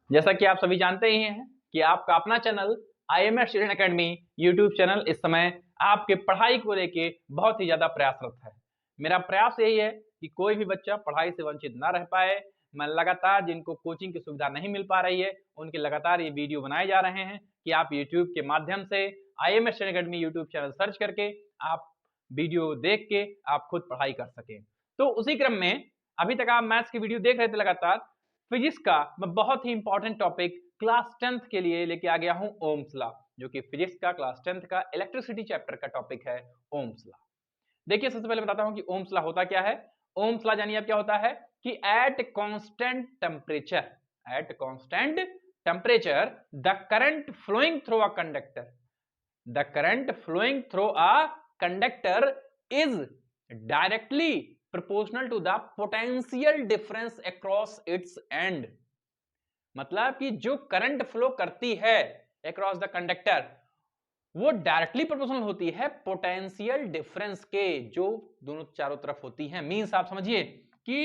जैसा कि आप सभी जानते ही हैं कि आपका अपना channel IMS student academy YouTube channel इस समय आपके पढ़ाई को लेके बहुत ही ज्यादा प्रयासरत है। मेरा प्रयास यही है कि कोई भी बच्चा पढ़ाई से वंचित ना रह पाए। मैं लगातार जिनको कोचिंग की सुविधा नहीं मिल पा रही है उनके लगातार ये वीडियो बनाए जा रहे हैं कि आप यूट्यूब के माध्यम से IMS student academy YouTube channel search करके आप वीडियो देख के आप खुद पढ़ाई कर सकें। तो उसी क्रम में अभी तक आप मैथ्स की वीडियो देख रहे थे लगातार। फिजिक्स का मैं बहुत ही इंपॉर्टेंट टॉपिक क्लास 10th के लिए लेके आ गया हूं ओम्स लॉ, जो कि फिजिक्स का क्लास 10th का इलेक्ट्रिसिटी चैप्टर का टॉपिक है ओम्स लॉ। देखिए सबसे पहले बताता हूं कि ओम्स लॉ होता क्या है। ओम्स लॉ जानिए अब क्या होता है कि at constant temperature the current flowing through a conductor is directly proportional to the potential difference across its end। मतलब कि जो करंट फ्लो करती है अक्रॉस द कंडक्टर वो डायरेक्टली प्रोपोर्शनल होती है पोटेंशियल डिफरेंस के, जो दोनों चारों तरफ होती है। मींस आप समझिए कि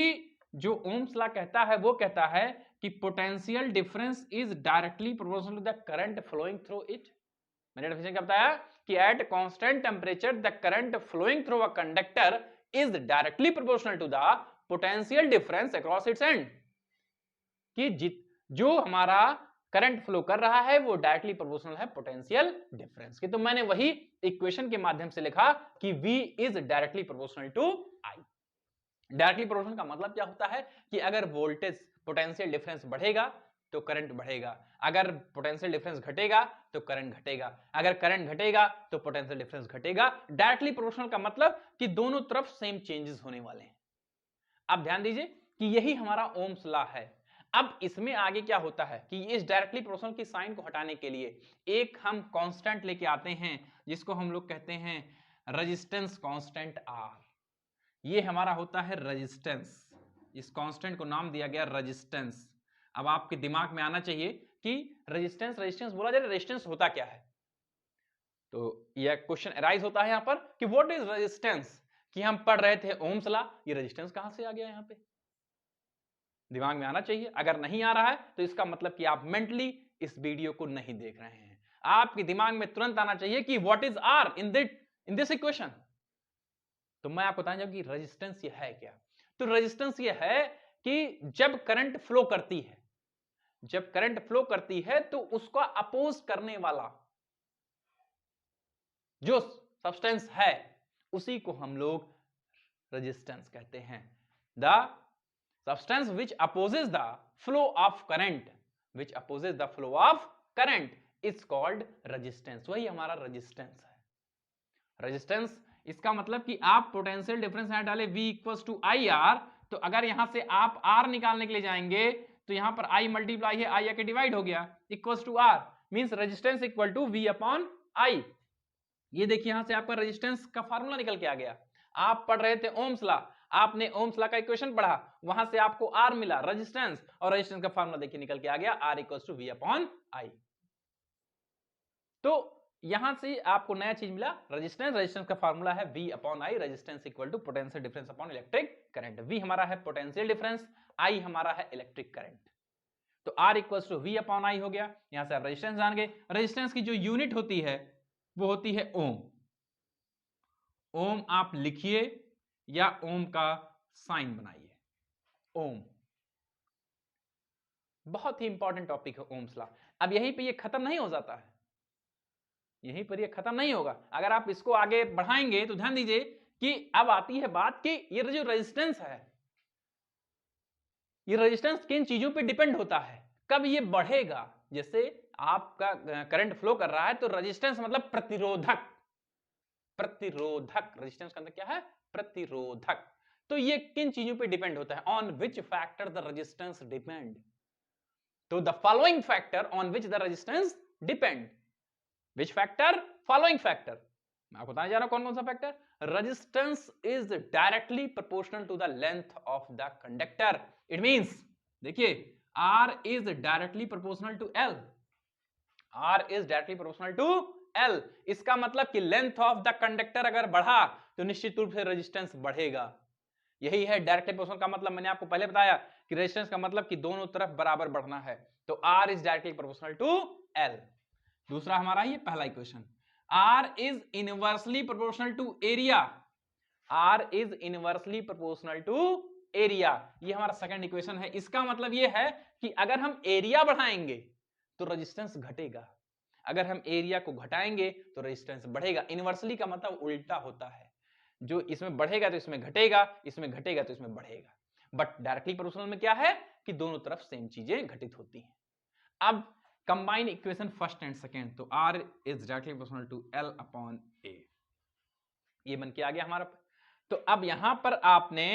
जो ओम्स लॉ कहता है वो कहता है कि potential difference is directly proportional to the current flowing through it. मैंने डेफिनेशन क्या बताया कि at constant temperature the current flowing through a conductor is directly proportional to the potential difference across its end. कि जो हमारा current flow कर रहा है वो डायरेक्टली प्रोपोर्शनल है पोटेंशियल डिफरेंस के। तो मैंने वही इक्वेशन के माध्यम से लिखा कि V is directly proportional to I। Directly proportional का मतलब क्या होता है कि अगर वोल्टेज पोटेंशियल डिफरेंस बढ़ेगा तो करंट बढ़ेगा, अगर पोटेंशियल डिफरेंस घटेगा तो करंट घटेगा, अगर करंट घटेगा तो पोटेंशियल डिफरेंस घटेगा। डायरेक्टली प्रोपोर्शनल का मतलब कि दोनों तरफ सेम चेंजेस होने वाले हैं। अब ध्यान दीजिए कि यही हमारा ओम्स लॉ है। अब इसमें आगे क्या होता है कि इस डायरेक्टली प्रोपोर्शनल की साइन को हटाने के लिए एक हम कांस्टेंट लेके आते हैं जिसको हम लोग कहते हैं रेजिस्टेंस कांस्टेंट R। ये हमारा होता है रेजिस्टेंस, इस कांस्टेंट को नाम दिया गया रेजिस्टेंस। अब आपके दिमाग में आना चाहिए कि रेजिस्टेंस बोला जाए, रेजिस्टेंस होता क्या है। तो यह क्वेश्चन अराइज होता है यहां पर कि व्हाट इज रेजिस्टेंस, कि हम पढ़ रहे थे ओम्स लॉ, ये रेजिस्टेंस कहां से आ गया यहां पे, दिमाग में आना चाहिए। अगर नहीं आ रहा है तो इसका मतलब कि आप मेंटली इस वीडियो को नहीं देख रहे हैं। आपके दिमाग में तुरंत आना चाहिए कि what is R in this equation. तो मैं आपको बताऊं कि रेजिस्टेंस ये है क्या। तो रेजिस्टेंस ये है कि जब करंट फ्लो करती है, जब करंट फ्लो करती है तो उसका अपोज करने वाला जो सब्सटेंस है उसी को हम लोग रेजिस्टेंस कहते हैं। The substance which opposes the flow of current is called resistance। वही हमारा रेजिस्टेंस है। रेजिस्टेंस इसका मतलब कि आप पोटेंशियल डिफरेंस यहां डाले V equals to I R, तो अगर यहां से आप R निकालने के लिए जाएंगे तो यहां पर I मल्टीप्लाई है, I आके डिवाइड हो गया, equals to R means resistance equal to V upon I। ये देखिए यहां से आपका रेजिस्टेंस का फार्मूला निकल के आ गया। आप पढ़ रहे थे ओम्स लॉ, आपने ओम्स लॉ का इक्वेशन पढ़ा, वहां से आपको आर मिला रेजिस्टेंस, और रेजिस्टेंस का फार्मूला देखिए निकल के आ गया R equals to V upon I. तो यहां से आपको नया चीज मिला रेजिस्टेंस का फार्मूला है V upon I, resistance equal to potential difference upon electric current. V हमारा है पोटेंशियल डिफरेंस, I हमारा है इलेक्ट्रिक करंट। तो R equals to V upon I हो गया। यहां से आप रेजिस्टेंस जान गए। रेजिस्टेंस की जो यूनिट होती है वो होती है ओम। ओम आप लिखिए या ओम का साइन बनाइए, ओम। बहुत ही इंपॉर्टेंट टॉपिक है ओम्स लॉ। अब यहीं पे ये खत्म नहीं हो जाता है, यहीं पर ये खत्म नहीं होगा। अगर आप इसको आगे बढ़ाएंगे तो ध्यान दीजिए कि अब आती है बात कि ये जो रेजिस्टेंस है, ये रेजिस्टेंस किन चीजों पे डिपेंड होता है, कब ये बढ़ेगा। जैसे आपका करंट फ्लो कर रहा है तो रेजिस्टेंस मतलब प्रतिरोधक, प्रतिरोधक रेजिस्टेंस का अंदर क्या है, प्रतिरोधक। तो ये किन चीजों पे डिपेंड होता है, on which factor the resistance depend. तो the following factor on which the resistance depend. Which factor, following factor. मैं आपको बताने जा रहा हूं कौन कौन सा factor. Resistance is directly proportional to the length of the conductor. It means देखिए R is directly proportional to L, R is directly proportional to L। इसका मतलब कि लेंथ ऑफ द कंडक्टर अगर बढ़ा तो निश्चित रूप से रेजिस्टेंस बढ़ेगा। यही है डायरेक्टली प्रोपोर्शनल का मतलब। मैंने आपको पहले बताया कि रेजिस्टेंस का मतलब कि दोनों तरफ बराबर बढ़ना है, तो R is directly proportional to L। दूसरा हमारा ये पहला equation, R is inversely proportional to area, R is inversely proportional to area, ये हमारा सेकंड इक्वेशन है। इसका मतलब ये है कि अगर हम एरिया बढ़ाएंगे तो रेजिस्टेंस घटेगा, अगर हम एरिया को घटाएंगे तो रेजिस्टेंस बढ़ेगा। इनवर्सली का मतलब उल्टा होता है, जो इसमें बढ़ेगा तो इसमें घटेगा, इसमें घटेगा तो इसमें बढ़ेगा। बट डायरेक्टली प्रोपोर्शनल में क्या है कि दोनों तरफ सेम चीजें घटित होती हैं। अब combine equation first and second, तो R is directly proportional to L upon A, ये बन के आ गया हमारा। तो अब यहां पर आपने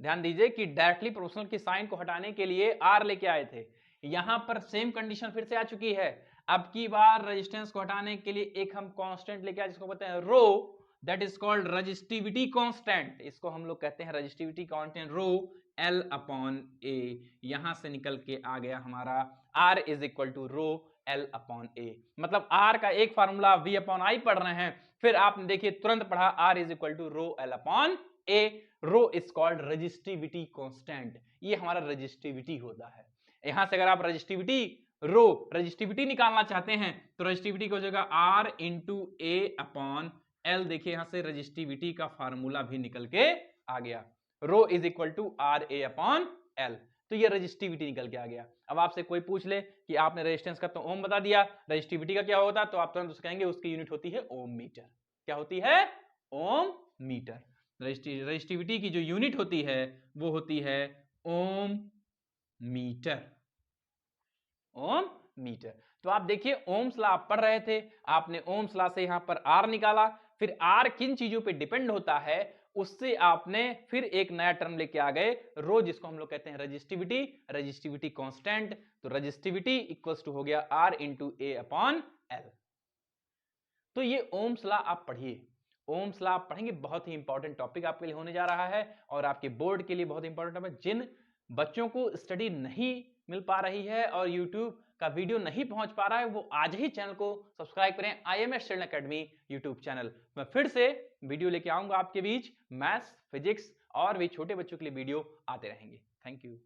ध्यान दीजिए कि डायरेक्टली प्रोपोर्शनल की साइन को हटाने के लिए R लेके आए थे, यहां पर सेम कंडीशन फिर से आ चुकी है। अब की बार रेजिस्टेंस को हटाने के लिए एक हम कांस्टेंट लेके आए जिसको कहते हैं rho, that is called resistivity constant, इसको हम लोग कहते हैं resistivity constant rho L upon A। यहां से निकल के आ गया हमारा R is equal to rho L upon A। मतलब R का एक फार्मूला V अपॉन I पढ़ रहे हैं, फिर आपने देखिए तुरंत पढ़ा R is equal to rho L upon A। Rho is called resistivity constant, ये हमारा रेजिस्टिविटी होता है। यहां से अगर आप रेजिस्टिविटी निकालना चाहते हैं तो रेजिस्टिविटी को हो जाएगा R into A upon L। देखिए यहां से रेजिस्टिविटी का फार्मूला भी निकल के आ गया, rho is equal to RA upon L, तो ये रेजिस्टिविटी निकल के आ गया। अब आपसे कोई पूछ ले कि आपने रेजिस्टेंस का तो ओम बता दिया, रेजिस्टिविटी का क्या होता है, तो आप तुरंत उसको कहेंगे उसकी यूनिट होती है ओम मीटर। क्या होती है? ओम मीटर। रेजिस्टिविटी की जो यूनिट होती है वो होती है ओम मीटर, ओम मीटर। तो आप देखिए ओम्स लॉ आप पढ़ रहे थे, आपने ओम्स लॉ से यहां पर R निकाला, फिर R किन चीजों पे डिपेंड होता है उससे आपने फिर एक नया टर्म लेके आ गए रो, जिसको हम लोग कहते हैं रेजिस्टिविटी, रेजिस्टिविटी कांस्टेंट। तो रेजिस्टिविटी इक्वल्स टू हो गया R into A upon L। तो ये ओम्स लॉ आप पढ़िए, ओम्स लॉ आप पढ़ेंगे, बहुत ही इंपॉर्टेंट टॉपिक आपके लिए होने जा रहा है और आपके बोर्ड के लिए बहुत इंपॉर्टेंट टॉपिक। जिन बच्चों को स्टडी नहीं मिल पा रही है और यूट्यूब का वीडियो नहीं पहुंच पा रहा है, वो आज ही चैनल को सब्सक्राइब करें, IMS study academy YouTube channel. मैं फिर से वीडियो लेके आऊंगा आपके बीच, मैथ्स, फिजिक्स और भी छोटे बच्चों के लिए वीडियो आते रहेंगे। Thank you.